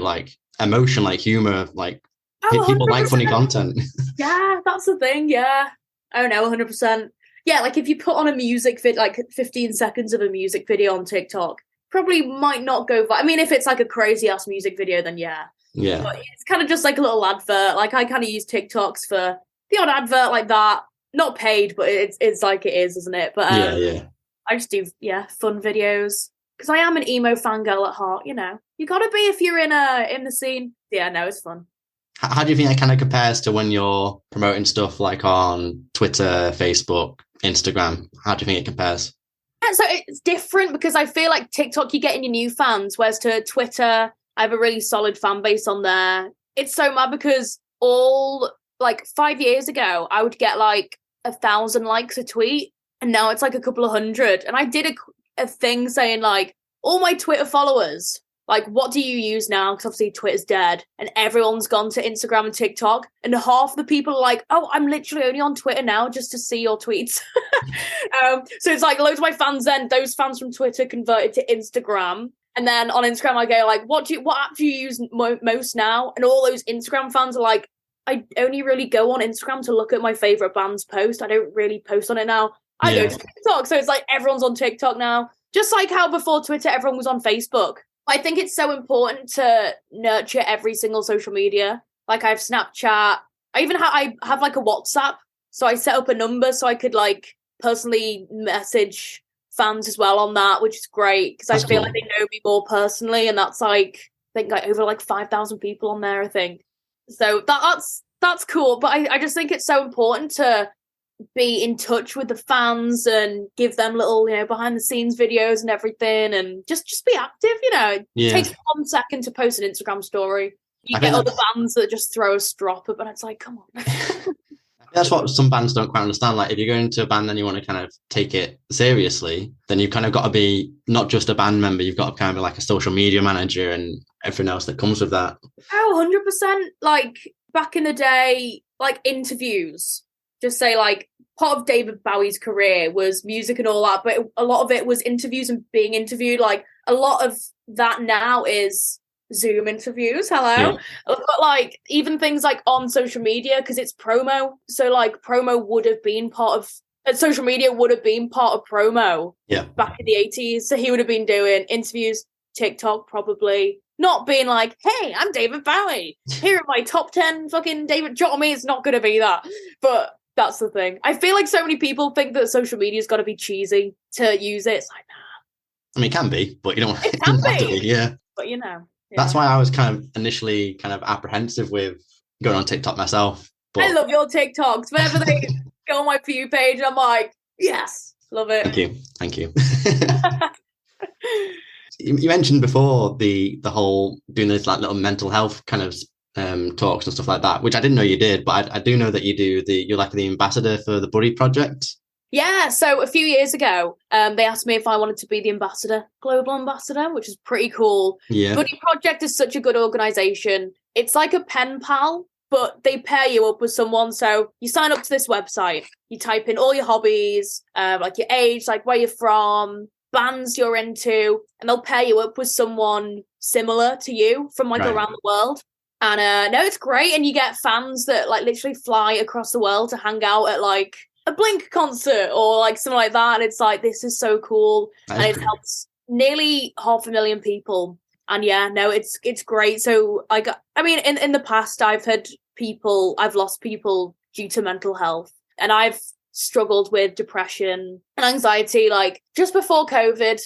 emotion, humor, people 100%. Like funny content. Yeah, that's the thing. Yeah, oh no, 100%. Yeah, if you put on a music vid 15 seconds of a music video on TikTok, probably might not go viral. I mean, if it's a crazy ass music video, then yeah. But it's kind of just a little advert. I kind of use TikToks for the odd advert like that. Not paid, but it's it is, isn't it? But I just do fun videos. because I am an emo fangirl at heart, you know. You gotta be if you're in the scene. Yeah, no, it's fun. How do you think that kind of compares to when you're promoting stuff like on Twitter, Facebook, Instagram? How do you think it compares? Yeah, so it's different because I feel like TikTok, you're getting your new fans, whereas to Twitter, I have a really solid fan base on there. It's so mad because like 5 years ago, I would get like 1,000 likes a tweet, and now it's like a couple of hundred. And I did a thing saying like, all my Twitter followers, like, what do you use now? Because obviously Twitter's dead, and everyone's gone to Instagram and TikTok, and half the people are like, oh, I'm literally only on Twitter now just to see your tweets. So it's like loads of my fans then, those fans from Twitter converted to Instagram. And then on Instagram, I go like, what app do you use most now? And all those Instagram fans are like, I only really go on Instagram to look at my favorite band's post. I don't really post on it now. I go to TikTok. So it's like everyone's on TikTok now. Just like how before Twitter, everyone was on Facebook. I think it's so important to nurture every single social media. Like I have Snapchat. I have like a WhatsApp. So I set up a number so I could like personally message fans as well on that, which is great because I feel like they know me more personally. And that's like, I think like over like 5,000 people on there, I think. So that's cool. But I just think it's so important to be in touch with the fans and give them little, you know, behind the scenes videos and everything, and just be active, you know. It takes 1 second to post an Instagram story. You get other bands that just throw a strop up and it's like, come on. That's what some bands don't quite understand. Like if you're going to a band and you want to kind of take it seriously, then you've kind of got to be not just a band member, you've got to kind of be like a social media manager and everything else that comes with that. Oh, 100%. Like back in the day, like interviews, just say like part of David Bowie's career was music and all that, but a lot of it was interviews and being interviewed. Like a lot of that now is Zoom interviews. Hello. But like even things like on social media, because it's promo. So like promo would have been part of social media would have been part of promo back in the 80s. So he would have been doing interviews, TikTok probably. Not being like, hey, I'm David Bowie. Here are my top 10 fucking David. Do you know what I mean? It's not going to be that. But that's the thing. I feel like so many people think that social media's got to be cheesy to use it. It's like, nah. I mean, it can be, but you don't. It can have to be, yeah. But you know. Yeah. That's why I was kind of initially kind of apprehensive with going on TikTok myself. But I love your TikToks. Whenever they go on my view page, I'm like, yes, love it. Thank you. You mentioned before the whole doing this like little mental health kind of talks and stuff like that, which I didn't know you did, but I do know that you're like the ambassador for the Buddy Project. Yeah, so a few years ago, they asked me if I wanted to be the ambassador, global ambassador, which is pretty cool. Yeah. Buddy Project is such a good organisation. It's like a pen pal, but they pair you up with someone. So you sign up to this website, you type in all your hobbies, like your age, like where you're from, bands you're into, and they'll pair you up with someone similar to you from like around the world. And no, it's great. And you get fans that like literally fly across the world to hang out at like a Blink concert or like something like that. And it's like, this is so cool. And it helps nearly 500,000 people. And yeah, no, it's great. So in the past, I've lost people due to mental health, and I've struggled with depression and anxiety. Like just before COVID, it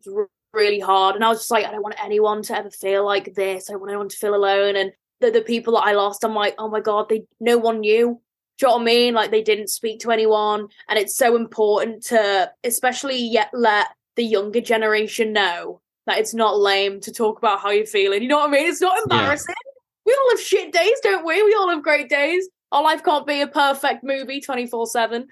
was really hard. And I was just like, I don't want anyone to ever feel like this. I don't want anyone to feel alone. And the people that I lost, I'm like, oh my God, no one knew. Do you know what I mean? Like they didn't speak to anyone. And it's so important to especially let the younger generation know that it's not lame to talk about how you're feeling. You know what I mean? It's not embarrassing. Yeah. We all have shit days, don't we? We all have great days. Our life can't be a perfect movie 24/7.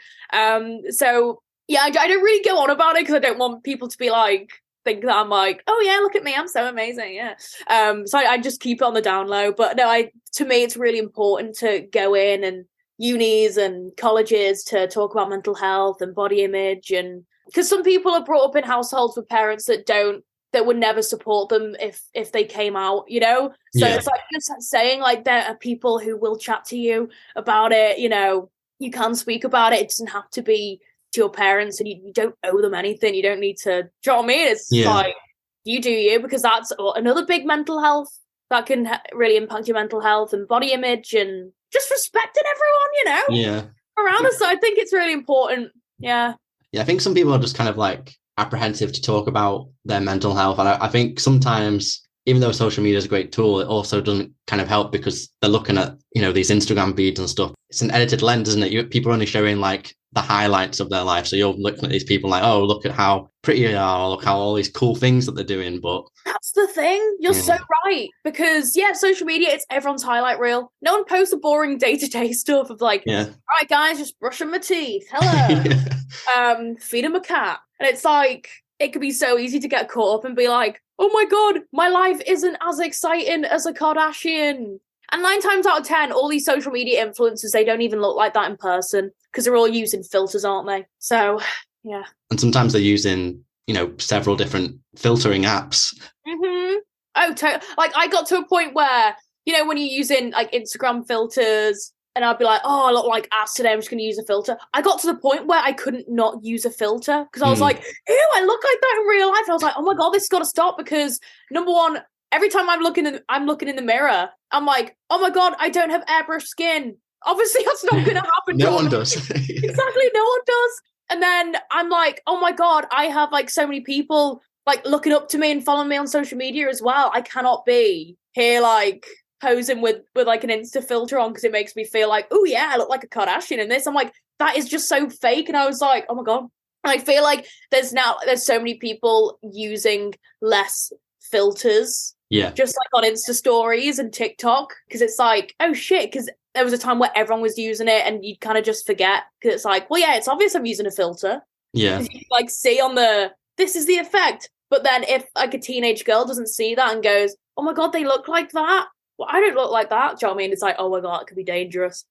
So yeah, I don't really go on about it because I don't want people to be like, think that I'm like, oh yeah, look at me, I'm so amazing. Yeah. So I just keep it on the down low. But no, to me, it's really important to go in and unis and colleges to talk about mental health and body image, and because some people are brought up in households with parents that would never support them if they came out, you know. So it's like just saying like there are people who will chat to you about it, you know. You can speak about it. It doesn't have to be to your parents, and you don't owe them anything. You don't need to. Do you know what I mean? It's like you do you, because that's another big mental health that can really impact your mental health and body image, and just respecting everyone, you know, around us. So I think it's really important. Yeah. Yeah, I think some people are just kind of like apprehensive to talk about their mental health. And I think sometimes, even though social media is a great tool, it also doesn't kind of help because they're looking at, these Instagram feeds and stuff. It's an edited lens, isn't it? People are only showing like the highlights of their life. So you're looking at these people like, oh, look at how pretty they are, or look how all these cool things that they're doing. But that's the thing. You're so right. Because social media, it's everyone's highlight reel. No one posts the boring day-to-day stuff of like, all right, guys, just brushing my teeth. Hello. Feeding my cat. And it's like, it could be so easy to get caught up and be like, oh my God, my life isn't as exciting as a Kardashian. And 9 times out of 10, all these social media influencers, they don't even look like that in person because they're all using filters, aren't they? So, yeah. And sometimes they're using, several different filtering apps. Mm-hmm. Oh, like I got to a point where, when you're using like Instagram filters, and I'd be like, oh, I look like ass today, I'm just going to use a filter. I got to the point where I couldn't not use a filter because I was like, ew, I look like that in real life. And I was like, oh my God, this has got to stop because number one, every time I'm looking in the mirror, I'm like, oh my God, I don't have airbrush skin. Obviously, that's not going to happen. No one does. Exactly, no one does. And then I'm like, oh my God, I have like so many people like looking up to me and following me on social media as well. I cannot be here like posing with like an Insta filter on because it makes me feel like, oh yeah, I look like a Kardashian in this. I'm like, that is just so fake. And I was like, oh my God. And I feel like there's so many people using less filters. Yeah. Just like on Insta stories and TikTok. Because it's like, oh shit, because there was a time where everyone was using it and you'd kind of just forget. Because it's like, well, yeah, it's obvious I'm using a filter. Yeah. You like see on this is the effect. But then if like a teenage girl doesn't see that and goes, oh my God, they look like that. Well, I don't look like that. Do you know what I mean? It's like, oh my God, it could be dangerous.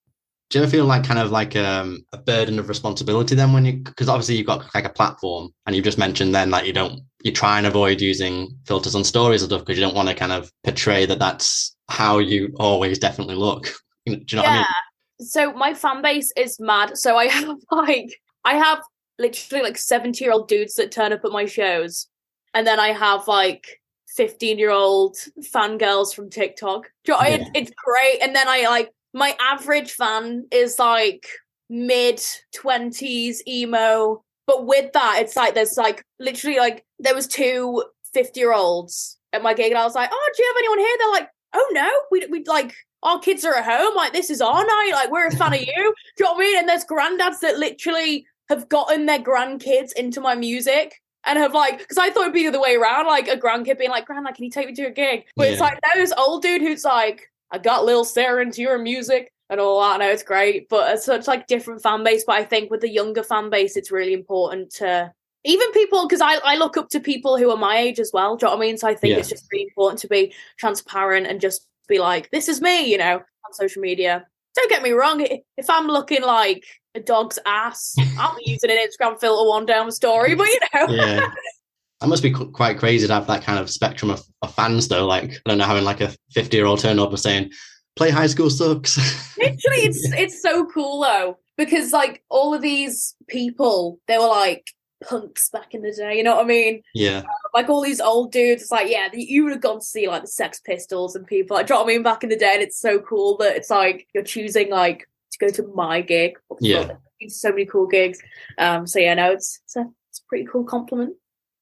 Do you ever feel like kind of like a burden of responsibility then because obviously you've got like a platform and you've just mentioned then like you try and avoid using filters on stories and stuff because you don't want to kind of portray that that's how you always definitely look. Do you know what I mean? So my fan base is mad. So I have literally like 70-year-old dudes that turn up at my shows. And then I have like 15-year-old fangirls from TikTok. It's great. And then my average fan is like mid-20s emo. But with that, it's like there's like literally like there was 2 50-year-olds at my gig and I was like, oh, do you have anyone here? They're like, oh no, we like our kids are at home. Like this is our night. Like we're a fan of you. Do you know what I mean? And there's granddads that literally have gotten their grandkids into my music. And have like, because I thought it'd be the other way around, like a grandkid being like, Grandma, can you take me to a gig? But it's like, no, this old dude who's like, I got little Sarah into your music and all that. I know it's great, but it's such like different fan base. But I think with the younger fan base, it's really important to even people, because I look up to people who are my age as well. Do you know what I mean? So I think it's just really important to be transparent and just be like, this is me, on social media. Don't get me wrong. If I'm looking like a dog's ass, I'll be using an Instagram filter one down the story, but Yeah. That must be quite crazy to have that kind of spectrum of fans though. Like, I don't know, having like a 50-year-old turn up and saying, play High School Sucks. Literally, it's so cool though. Because like all of these people, they were like punks back in the day, you know what I mean? Yeah. Like all these old dudes, it's like, yeah, you would have gone to see like the Sex Pistols and people, like, do you know what I mean, back in the day, and it's so cool that it's like you're choosing like to go to my gig. Yeah. So many cool gigs. So yeah, no, it's a pretty cool compliment.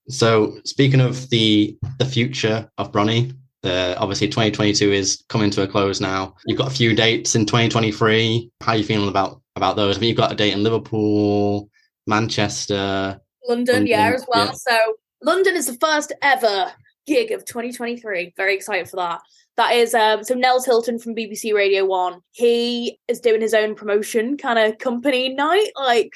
So speaking of the future of Bronnie, obviously 2022 is coming to a close now. You've got a few dates in 2023. How are you feeling about those? I mean, you've got a date in Liverpool, Manchester, London, as well. Yeah. So London is the first ever gig of 2023. Very excited for that. That is so Nels Hilton from BBC Radio 1. He is doing his own promotion kind of company night. Like,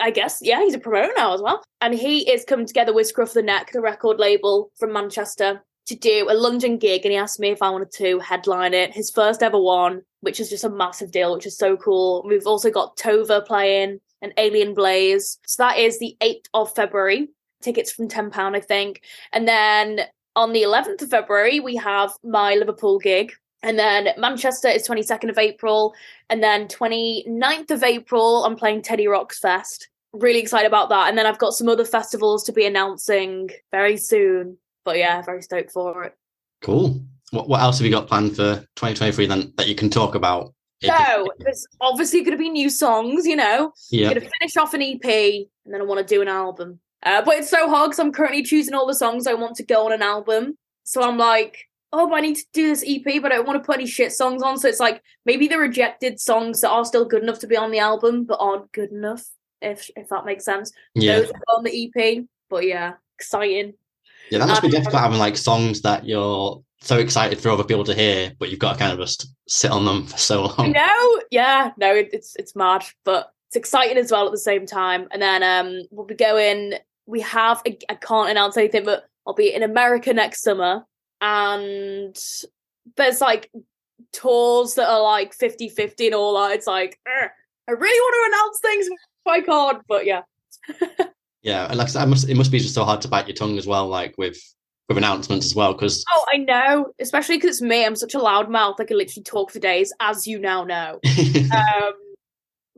I guess, yeah, he's a promoter now as well. And he is coming together with Scruff the Neck, the record label from Manchester, to do a London gig. And he asked me if I wanted to headline it. His first ever one, which is just a massive deal, which is so cool. We've also got Tova playing and Alien Blaze. So that is the 8th of February. Tickets from £10, I think. And then on the 11th of February, we have my Liverpool gig. And then Manchester is 22nd of April. And then 29th of April, I'm playing Teddy Rocks Fest. Really excited about that. And then I've got some other festivals to be announcing very soon. But yeah, very stoked for it. Cool. What else have you got planned for 2023 then that you can talk about? So there's obviously going to be new songs, Yeah. I'm going to finish off an EP and then I want to do an album. But it's so hard because I'm currently choosing all the songs I want to go on an album. So I'm like, oh, but I need to do this EP, but I don't want to put any shit songs on. So it's like maybe the rejected songs that are still good enough to be on the album, but aren't good enough, if that makes sense. Yeah. Those are on the EP. But yeah, exciting. Yeah, that must be difficult having like songs that you're so excited for other people to hear, but you've got to kind of just sit on them for so long. No, yeah, no, it's mad, but it's exciting as well at the same time. And then we'll be going. We have I can't announce anything, but I'll be in America next summer, and there's like tours that are like 50-50 and all that. It's like I really want to announce things, but I can't. But yeah. Yeah, and like I said, it must be just so hard to bite your tongue as well, like with announcements as well, because I know, especially because it's me. I'm such a loudmouth. I can literally talk for days, as you now know.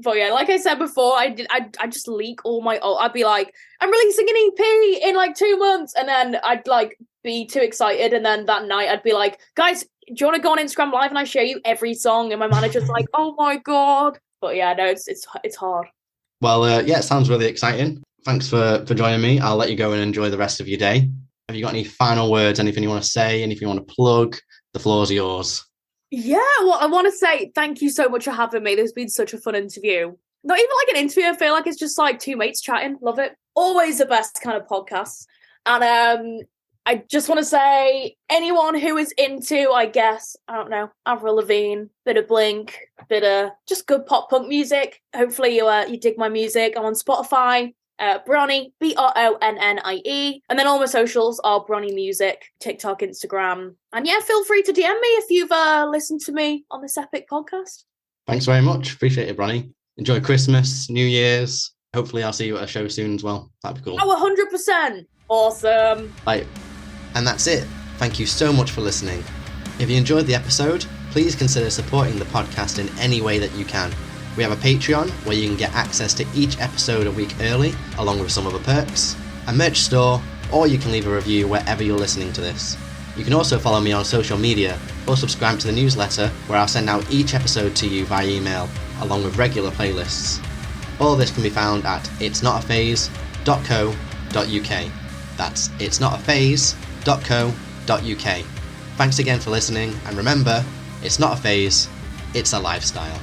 But yeah, like I said before, I just leak all my. I'd be like, I'm releasing an EP in like 2 months, and then I'd like be too excited, and then that night I'd be like, guys, do you want to go on Instagram Live and I show you every song? And my manager's like, oh my god. But yeah, no, it's hard. Well, yeah, it sounds really exciting. Thanks for joining me. I'll let you go and enjoy the rest of your day. Have you got any final words, anything you want to say, anything you want to plug? The floor's yours. Yeah, well, I want to say thank you so much for having me. This has been such a fun interview. Not even like an interview, I feel like it's just like two mates chatting. Love it. Always the best kind of podcasts. And I just want to say, anyone who is into, I guess, I don't know, Avril Lavigne, bit of Blink, bit of just good pop punk music. Hopefully you dig my music. I'm on Spotify. Bronnie, Bronnie, and then all my socials are Bronnie Music, TikTok, Instagram, and yeah, feel free to DM me if you've listened to me on this epic podcast. Thanks very much, appreciate it, Bronnie. Enjoy Christmas, New Year's. Hopefully I'll see you at a show soon as well. That'd be cool. 100%. Awesome. Right, and that's it. Thank you so much for listening. If you enjoyed the episode, please consider supporting the podcast in any way that you can. We have a Patreon where you can get access to each episode a week early, along with some other perks, a merch store, or you can leave a review wherever you're listening to this. You can also follow me on social media or subscribe to the newsletter where I'll send out each episode to you via email, along with regular playlists. All of this can be found at itsnotaphase.co.uk. That's itsnotaphase.co.uk. Thanks again for listening, and remember, it's not a phase, it's a lifestyle.